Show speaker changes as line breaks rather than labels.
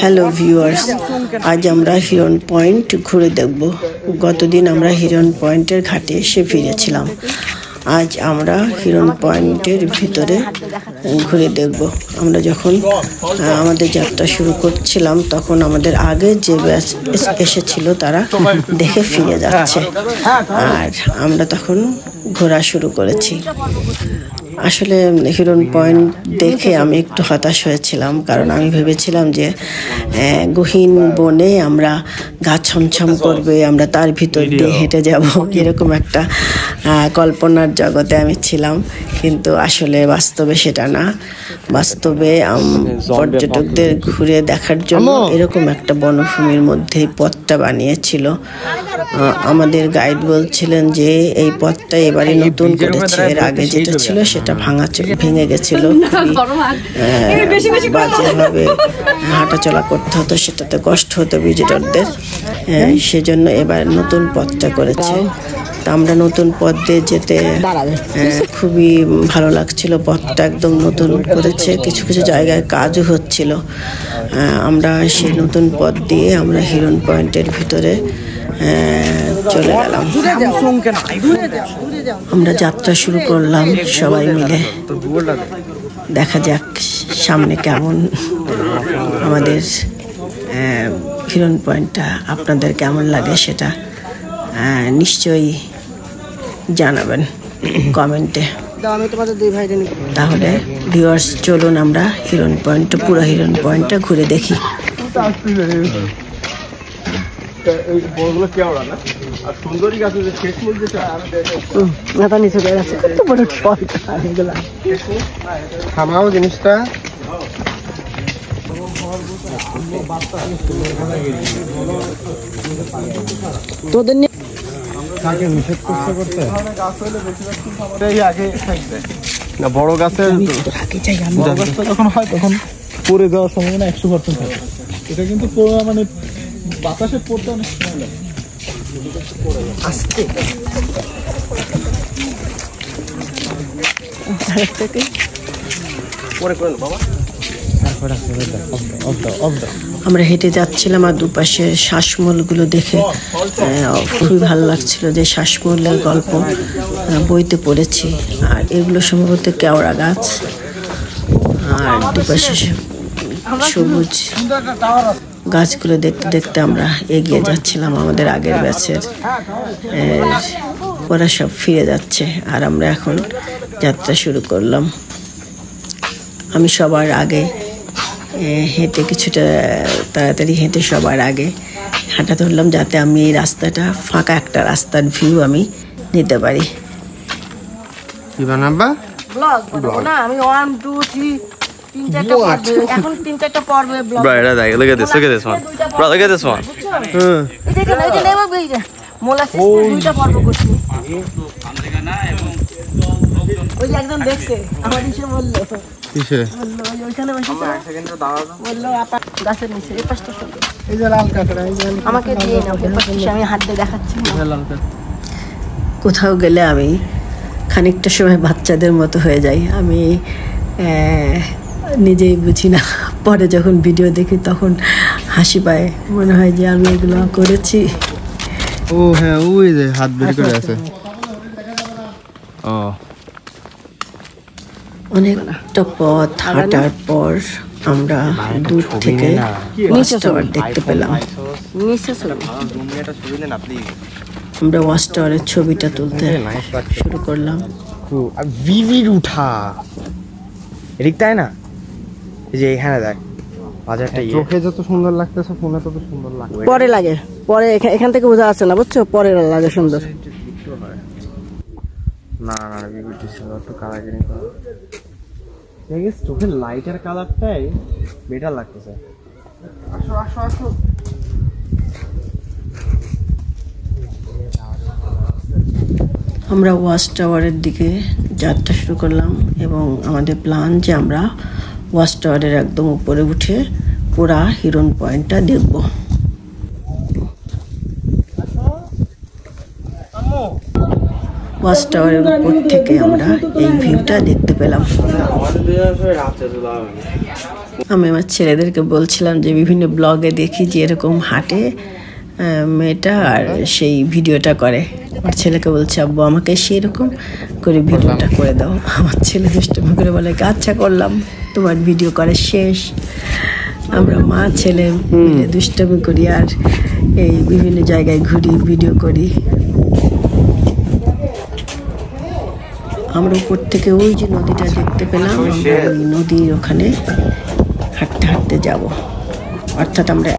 Hello viewers, আজ আমরা হিরন point ঘুরে দেখব। গতদিন আমরা হিরন পয়েন্টের ঘাটে এসে ফিরেছিলাম। আজ আমরা হিরন পয়েন্টের ভিতরে ঘুরে দেখব। আমরা যখন আমাদের যাত্রা শুরু করছিলাম তখন আমাদের আগে যে ব্যাচ এসেছিল তারা দেখে ফিরে যাচ্ছে, আর আমরা তখন ঘোরা শুরু করেছি। আসলে হিরন পয়েন্ট দেখে আমি একটু হতাশ হয়েছিলাম, কারণ আমি ভেবেছিলাম যে গহীন বনে আমরা গা ছমছম করবে, আমরা তার ভিতর দিয়ে হেঁটে যাব, এরকম একটা কল্পনার জগতে আমি ছিলাম। কিন্তু আসলে বাস্তবে সেটা না। বাস্তবে পর্যটকদের ঘুরে দেখার জন্য এরকম একটা বনভূমির মধ্যে পথটা বানিয়েছিল। আমাদের গাইড বলছিলেন যে এই পথটা এবারে নতুন করেছে, এর আগে যেটা ছিল সেটা ভেঙে গেছিল, বাজেভাবে হাঁটাচলা করতে হতো, সেটাতে কষ্ট হতো ভিজিটরদের, সেজন্য এবার নতুন পথটা করেছে। তা আমরা নতুন পথ দিয়ে যেতে খুবই ভালো লাগছিল। পথটা একদম নতুন করেছে, কিছু কিছু জায়গায় কাজও হচ্ছিল। আমরা সেই নতুন পথ দিয়ে আমরা হিরন পয়েন্টের ভিতরে চলে গেলাম। আমরা যাত্রা শুরু করলাম সবাই মিলে। দেখা যাক সামনে কেমন আমাদের হিরন পয়েন্টটা, আপনাদের কেমন লাগে সেটা নিশ্চয়ই জানাবেন কমেন্টে। তাহলে ভিউয়ার্স, চলুন আমরা হিরন পয়েন্ট, পুরো হিরন পয়েন্টটা ঘুরে দেখি।
জিনিসটা
তোদের
নিষেধ করতে না, বড় গাছে যখন হয় তখন পড়ে যাওয়ার সম্ভাবনা 100% থাকে। এটা কিন্তু মানে বাতাসে পড়তে অনেক সময় লাগে। আস্তে
আমরা হেঁটে যাচ্ছিলাম আর দুপাশের শ্বাসমূলগুলো দেখে খুবই ভালো লাগছিল, যে শ্বাসমূলের গল্প বইতে পড়েছি। আর এগুলো সম্ভবত কেওড়া গাছ, আর দুপাশে সবুজ গাছগুলো দেখতে দেখতে আমরা এগিয়ে যাচ্ছিলাম। আমাদের আগের ব্যাচের ওরা সব ফিরে যাচ্ছে, আর আমরা এখন যাত্রা শুরু করলাম। আমি সবার আগে হেঁটে, কিছুটা তাড়াতাড়ি হেঁটে সবার আগে হাঁটা ধরলাম, যাতে আমি এই রাস্তাটা, ফাঁকা একটা রাস্তার ভিউ আমি নিতে পারি।
কি বানাবা?
ব্লগ না, আমি 1 2 3 3-4টা পর্বে, এখন 3-4টা পর্বে blog.
Bro, look at this one. Bro, look at this one.
এই যে নেব এই যে মোলাসিস 2টা পর্ব করছি। ওই যে একজন দেখছে আমার দিশে বললো, কিসে বললো, ওইখানে বসে সেকেন্ডে দাঁড়ানো, বললো আপা গাছের নিচে এই পাশটা শুনতে, এই যে লাল কাঁকড়া, এই যে আমাকে দিয়ে নাও, এই পাশটা আমি হাত দিয়ে দেখাচ্ছি। লাল কাঁকড়া
কোথাও গেলে আমি খানিকটা সময় বাচ্চাদের মতো হয়ে যাই। আমি নিজেই বুঝি না, পরে যখন ভিডিও দেখি তখন হাসি পায়, মনে হয় যে আমি এগুলো করেছি।
ও হ্যাঁ, ওই যে হাত বের করে আছে। ও
অনেকটা পথ হাঁটার পর আমরা দূর থেকে ওয়াচ টাওয়ার দেখতে পেলাম। আমরা ওয়াচ টাওয়ারের ছবিটা তুলতে শুরু করলাম।
ভিভির উঠা এদিক, তাই না? এই যে এখানে দেখ, বাজারটা চোখে যত সুন্দর লাগতেছে ফোনে তত সুন্দর লাগবে।
পরে লাগে, পরে এখান থেকে বোঝা যাচ্ছে না, বুঝছো? পরে লাগে সুন্দর।
না না, একটু কালারিং করা, চোখের লাইটের কালারটাই বেটার লাগতেছে। আসো আসো আসো।
আমরা ওয়াচ টাওয়ারের দিকে যাত্রা শুরু করলাম, এবং আমাদের প্ল্যান যে আমরা ওয়াচ টাওয়ারের একদম উপরে উঠে পুরা হিরন পয়েন্টটা দেখব। ওয়াচ টাওয়ারের উপর থেকে আমরা এই ভিউটা দেখতে পেলাম। আমি আমার ছেলেদেরকে বলছিলাম যে বিভিন্ন ব্লগে দেখি যে এরকম হাঁটে মেয়েটা আর সেই ভিডিওটা করে। আমার ছেলেকে বলছে আব্বু আমাকে সেরকম করে ভিডিওটা করে দাও। আমার ছেলে দুষ্টুমি করে বলে আচ্ছা করলাম, তোমার ভিডিও করে শেষ। আমরা মা ছেলে মিলে দুষ্টুমি করি আর এই বিভিন্ন জায়গায় ঘুরি, ভিডিও করি। আমরা উপর থেকে ওই যে নদীটা দেখতে পেলাম, আমরা ওই নদীর ওখানে হাঁটতে হাঁটতে যাব। অর্থাৎ আমরা